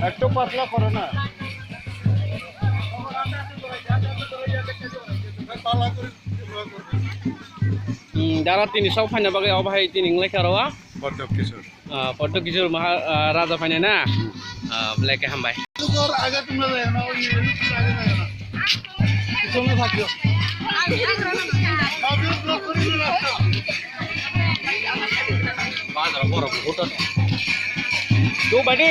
একটু পাতলা করো না Darah tini sau fanya bagai apa hai tini ngelak karawa? Kodok kisur. Kodok kisur maha raja fanya na? Black hambai. और आगे तुम लोग है ना और ये लोग आगे ना है ना किसों में भाग जाओ अभी ब्लॉक कर ही रास्ता बाहर रखो रखो होता दो बड़ी